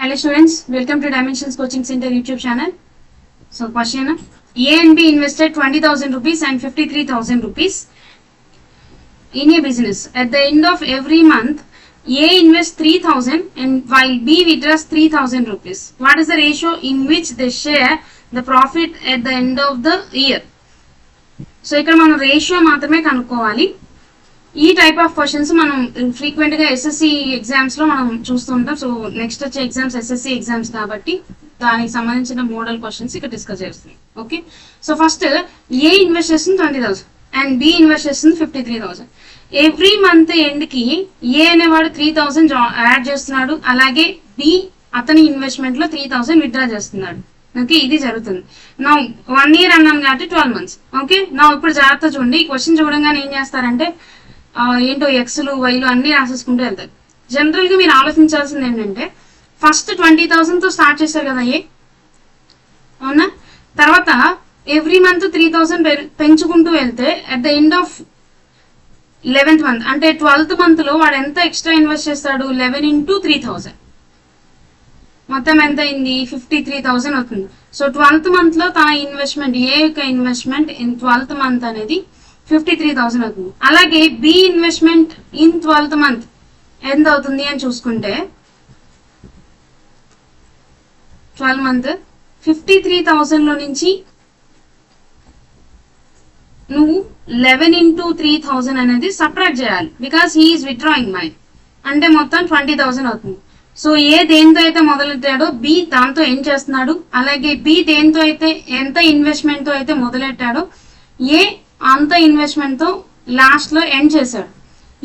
Hello students, welcome to Dimensions Coaching Center YouTube channel. So question, A and B invested 20,000 rupees and 53,000 rupees in a business. At the end of every month, A invests 3,000 and while B withdraws 3,000 rupees. What is the ratio in which they share the profit at the end of the year? So ఇక్కడ మనం ratio మాత్రమే కనుక్కోవాలి. ఈ type of questions మనం frequent గా SSC exams లో మనం చూస్తుంటాం. సో నెక్స్ట్ వచ్చే ఎగ్జామ్స్ ఎస్ఎస్సి ఎగ్జామ్స్ కాబట్టి దానికి సంబంధించిన మోడల్ క్వశ్చన్స్ ఇక్కడ డిస్కస్ చేస్తుంది. ఓకే, సో ఫస్ట్ ఏ ఇన్వెస్ట్ చేస్తుంది 20,000 అండ్ బి ఇన్వెస్ట్ చేస్తుంది 53,000. ఎవ్రీ మంత్ ఎండ్ కి ఏ అనేవాడు 3,000 యాడ్ చేస్తున్నాడు, అలాగే బి అతని ఇన్వెస్ట్మెంట్ లో 3,000 విత్డ్రా చేస్తున్నాడు. ఓకే, ఇది జరుగుతుంది. నా 1 year అన్నాను కాబట్టి 12 months. ఓకే, నా ఇప్పుడు జాగ్రత్త చూడండి. ఈ క్వశ్చన్ చూడంగానే ఏం చేస్తారంటే ఏంటో ఎక్స్లు వైలు అన్ని రాసేసుకుంటూ వెళ్తారు. జనరల్ గా మీరు ఆలోచించాల్సింది ఏంటంటే ఫస్ట్ 20,000 తో స్టార్ట్ చేశారు కదా ఏ, అవునా? తర్వాత ఎవ్రీ మంత్ 3,000 పెంచుకుంటూ వెళ్తే at the end of 11th month అంటే 12th month లో వాడు ఎంత ఎక్స్ట్రా ఇన్వెస్ట్ చేస్తాడు? 11 into 3,000 మొత్తం ఎంత అయింది? 53,000 అవుతుంది. సో 12th month లో తన ఇన్వెస్ట్మెంట్ ఏ యొక్క ఇన్వెస్ట్మెంట్ ఇన్ 12th month అనేది 53,000 అవుతుంది. అలాగే B investment in 12th month ఎంత అవుతుంది అని చూసుకుంటే 12 month 53,000 లో నుంచి నువ్వు 11 into 3,000 అనేది సపరేట్ చేయాలి. Because he is withdrawing money అంటే మొత్తం 20,000 అవుతుంది. సో ఏ దేంతో అయితే మొదలెట్టాడో బి దాంతో ఏం చేస్తున్నాడు, అలాగే బి దేంతో అయితే ఎంత ఇన్వెస్ట్మెంట్ తో అయితే మొదలెట్టాడో ఏ అంత ఇన్వెస్ట్మెంట్ తో లాస్ట్ లో ఎండ్ చేశాడు.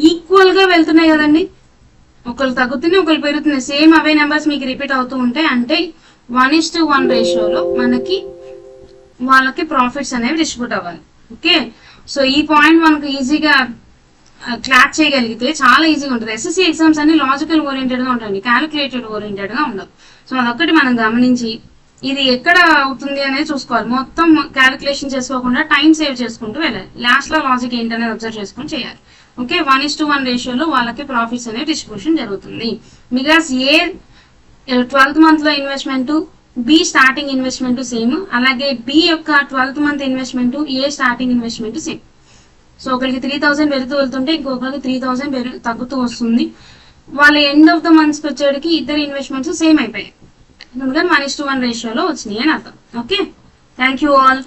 ఈక్వల్ గా వెళ్తున్నాయి కదండి, ఒకరు తగ్గుతున్నాయి ఒకరు పెరుగుతున్నాయి, సేమ్ అవే నెంబర్స్ మీకు రిపీట్ అవుతూ ఉంటాయి. అంటే 1:1 రేషియోలో మనకి వాళ్ళకి ప్రాఫిట్స్ అనేవి డిస్ట్రిబ్యూట్ అవ్వాలి. ఓకే, సో ఈ పాయింట్ మనకు ఈజీగా క్లాస్ చేయగలిగితే చాలా ఈజీగా ఉంటుంది. ఎస్ఎస్సి ఎగ్జామ్స్ అన్ని లాజికల్ ఓరియంటెడ్ గా ఉంటాయండి, క్యాలిక్యులేటెడ్ ఓరియంటెడ్ గా ఉండవు. సో అదొక్కటి మనం గమనించి ఇది ఎక్కడ అవుతుంది అనేది చూసుకోవాలి. మొత్తం క్యాలిక్యులేషన్ చేసుకోకుండా టైం సేవ్ చేసుకుంటూ వెళ్ళాలి. లాస్ట్ లో లాజిక్ ఏంటనేది అబ్జర్వ్ చేసుకుని చేయాలి. ఓకే, 1:1 రేషియోలో వాళ్ళకి ప్రాఫిట్స్ అనేవి డిస్ట్రిబ్యూషన్ జరుగుతుంది. బికాస్ ఏ 12th month లో investment, B starting investment same, అలాగే బి యొక్క 12th month ఇన్వెస్ట్మెంట్, A starting investment same. So ఒకరికి 3,000 పెరుగుతూ వెళ్తుంటే ఇంకొకరికి 3,000 తగ్గుతూ వస్తుంది. వాళ్ళ ఎండ్ ఆఫ్ ద మంత్స్ వచ్చేటికి ఇద్దరు ఇన్వెస్ట్మెంట్స్ సేమ్ అయిపోయాయి, ఎందుకంటే 1:1 రేషియోలో వచ్చినాయి అని అర్థం. Okay, thank you all.